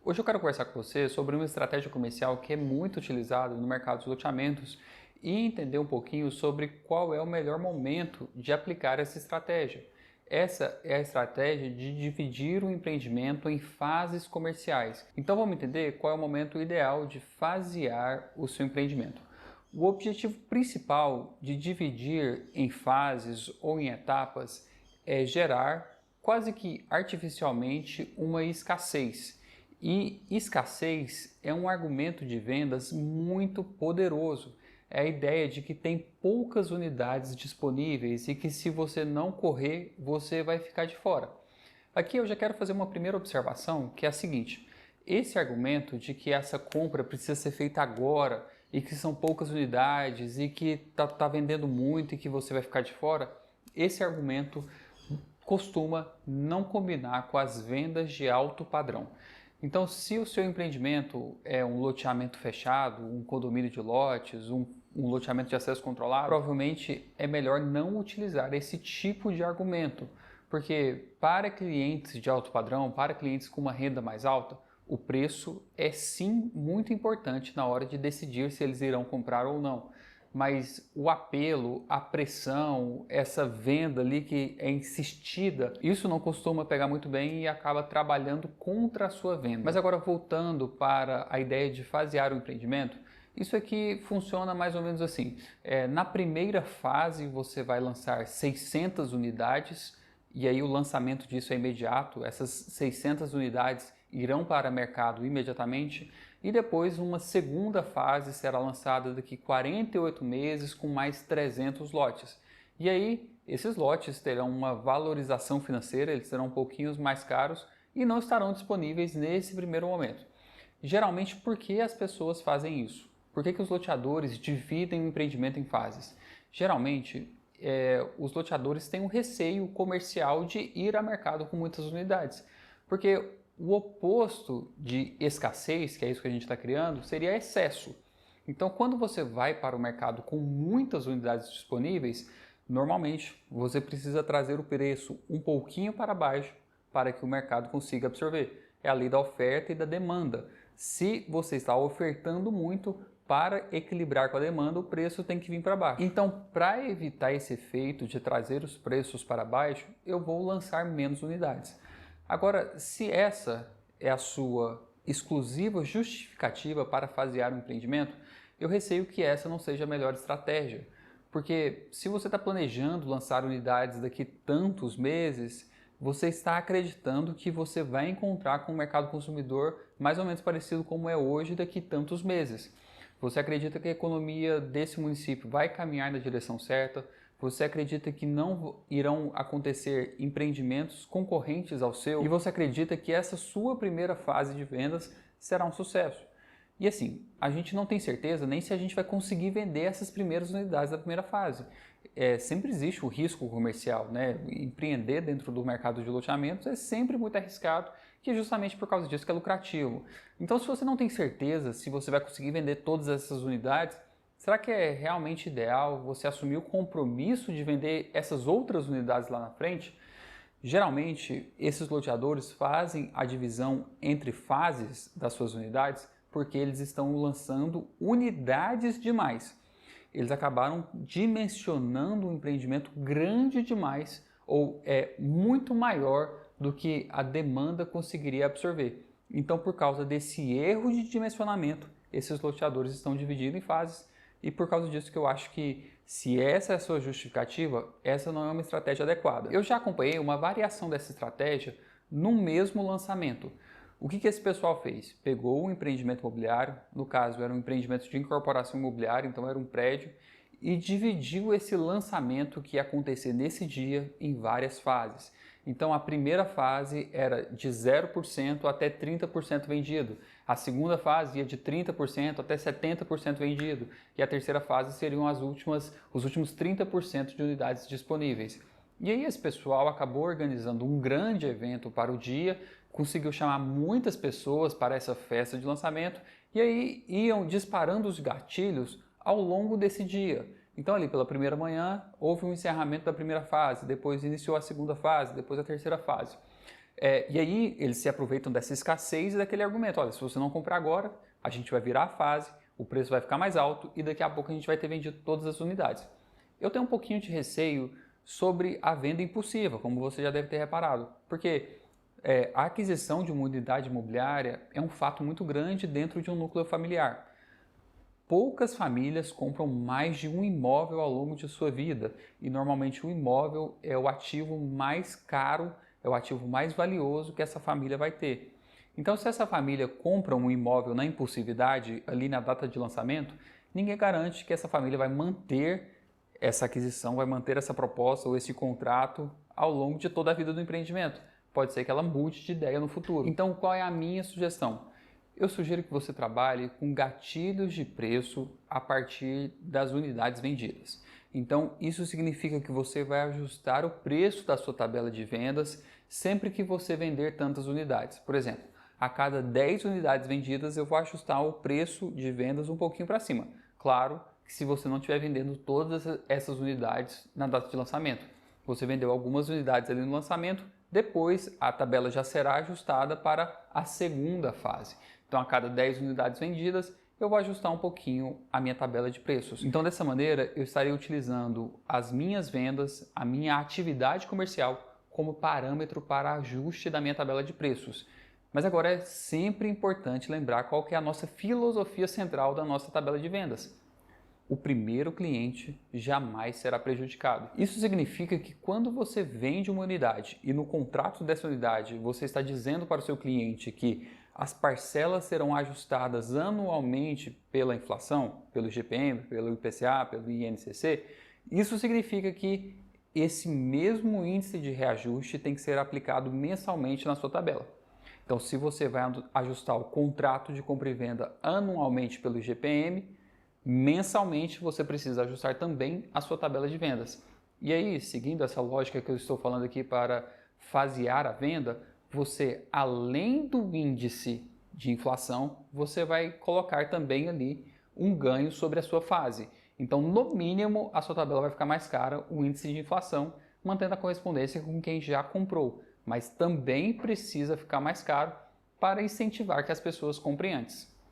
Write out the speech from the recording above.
Hoje eu quero conversar com você sobre uma estratégia comercial que é muito utilizada no mercado de loteamentos e entender um pouquinho sobre qual é o melhor momento de aplicar essa estratégia. Essa é a estratégia de dividir o empreendimento em fases comerciais. Então vamos entender qual é o momento ideal de fasear o seu empreendimento. O objetivo principal de dividir em fases ou em etapas é gerar quase que artificialmente uma escassez. E escassez é um argumento de vendas muito poderoso. É a ideia de que tem poucas unidades disponíveis e que se você não correr, você vai ficar de fora. Aqui eu já quero fazer uma primeira observação, que é a seguinte: esse argumento de que essa compra precisa ser feita agora e que são poucas unidades e que tá vendendo muito e que você vai ficar de fora, esse argumento costuma não combinar com as vendas de alto padrão. Então, se o seu empreendimento é um loteamento fechado, um condomínio de lotes, um loteamento de acesso controlado, provavelmente é melhor não utilizar esse tipo de argumento, porque para clientes de alto padrão, para clientes com uma renda mais alta, o preço é sim muito importante na hora de decidir se eles irão comprar ou não. Mas o apelo, a pressão, essa venda ali que é insistida, isso não costuma pegar muito bem e acaba trabalhando contra a sua venda. Mas agora voltando para a ideia de fasear o empreendimento, isso aqui funciona mais ou menos assim. Na primeira fase você vai lançar 600 unidades e aí o lançamento disso é imediato, essas 600 unidades irão para o mercado imediatamente e depois uma segunda fase será lançada daqui 48 meses com mais 300 lotes. E aí esses lotes terão uma valorização financeira, eles serão um pouquinho mais caros e não estarão disponíveis nesse primeiro momento. Geralmente, por que as pessoas fazem isso? Por que os loteadores dividem o empreendimento em fases? Geralmente, os loteadores têm um receio comercial de ir ao mercado com muitas unidades, porque o oposto de escassez, que é isso que a gente está criando, seria excesso. Então, quando você vai para o mercado com muitas unidades disponíveis, normalmente você precisa trazer o preço um pouquinho para baixo para que o mercado consiga absorver. É a lei da oferta e da demanda. Se você está ofertando muito, para equilibrar com a demanda, o preço tem que vir para baixo. Então, para evitar esse efeito de trazer os preços para baixo, eu vou lançar menos unidades. Agora, se essa é a sua exclusiva justificativa para fasear um empreendimento, eu receio que essa não seja a melhor estratégia. Porque se você está planejando lançar unidades daqui tantos meses, você está acreditando que você vai encontrar com o mercado consumidor mais ou menos parecido como é hoje daqui tantos meses. Você acredita que a economia desse município vai caminhar na direção certa? Você acredita que não irão acontecer empreendimentos concorrentes ao seu? E você acredita que essa sua primeira fase de vendas será um sucesso? E assim, a gente não tem certeza nem se a gente vai conseguir vender essas primeiras unidades da primeira fase. Sempre existe o risco comercial, né? Empreender dentro do mercado de loteamentos é sempre muito arriscado, que é justamente por causa disso que é lucrativo. Então, se você não tem certeza se você vai conseguir vender todas essas unidades, será que é realmente ideal você assumir o compromisso de vender essas outras unidades lá na frente? Geralmente, esses loteadores fazem a divisão entre fases das suas unidades porque eles estão lançando unidades demais. Eles acabaram dimensionando um empreendimento grande demais ou muito maior do que a demanda conseguiria absorver. Então, por causa desse erro de dimensionamento, esses loteadores estão divididos em fases e por causa disso que eu acho que se essa é a sua justificativa, essa não é uma estratégia adequada. Eu já acompanhei uma variação dessa estratégia no mesmo lançamento. O que esse pessoal fez? Pegou um empreendimento imobiliário, no caso era um empreendimento de incorporação imobiliária, então era um prédio, e dividiu esse lançamento que ia acontecer nesse dia em várias fases. Então a primeira fase era de 0% até 30% vendido, a segunda fase ia de 30% até 70% vendido, e a terceira fase seriam os últimos 30% de unidades disponíveis. E aí esse pessoal acabou organizando um grande evento para o dia, conseguiu chamar muitas pessoas para essa festa de lançamento e aí iam disparando os gatilhos ao longo desse dia. Então ali pela primeira manhã houve um encerramento da primeira fase, depois iniciou a segunda fase, depois a terceira fase. E aí eles se aproveitam dessa escassez e daquele argumento, olha, se você não comprar agora, a gente vai virar a fase, o preço vai ficar mais alto e daqui a pouco a gente vai ter vendido todas as unidades. Eu tenho um pouquinho de receio sobre a venda impulsiva, como você já deve ter reparado, porque a aquisição de uma unidade imobiliária é um fato muito grande dentro de um núcleo familiar. Poucas famílias compram mais de um imóvel ao longo de sua vida e normalmente o imóvel é o ativo mais caro, é o ativo mais valioso que essa família vai ter. Então, se essa família compra um imóvel na impulsividade, ali na data de lançamento, ninguém garante que essa família vai manter essa aquisição, vai manter essa proposta ou esse contrato ao longo de toda a vida do empreendimento. Pode ser que ela mude de ideia no futuro. Então, qual é a minha sugestão? Eu sugiro que você trabalhe com gatilhos de preço a partir das unidades vendidas. Então, isso significa que você vai ajustar o preço da sua tabela de vendas sempre que você vender tantas unidades. Por exemplo, a cada 10 unidades vendidas, eu vou ajustar o preço de vendas um pouquinho para cima. Claro que se você não estiver vendendo todas essas unidades na data de lançamento. Você vendeu algumas unidades ali no lançamento, depois a tabela já será ajustada para a segunda fase. Então, a cada 10 unidades vendidas, eu vou ajustar um pouquinho a minha tabela de preços. Então, dessa maneira, eu estarei utilizando as minhas vendas, a minha atividade comercial como parâmetro para ajuste da minha tabela de preços. Mas agora é sempre importante lembrar qual que é a nossa filosofia central da nossa tabela de vendas. O primeiro cliente jamais será prejudicado. Isso significa que quando você vende uma unidade e no contrato dessa unidade você está dizendo para o seu cliente que as parcelas serão ajustadas anualmente pela inflação, pelo IGPM, pelo IPCA, pelo INCC, isso significa que esse mesmo índice de reajuste tem que ser aplicado mensalmente na sua tabela. Então, se você vai ajustar o contrato de compra e venda anualmente pelo IGPM, mensalmente você precisa ajustar também a sua tabela de vendas. E aí, seguindo essa lógica que eu estou falando aqui para fasear a venda, você, além do índice de inflação, você vai colocar também ali um ganho sobre a sua fase. Então, no mínimo, a sua tabela vai ficar mais cara, o índice de inflação, mantendo a correspondência com quem já comprou. Mas também precisa ficar mais caro para incentivar que as pessoas comprem antes.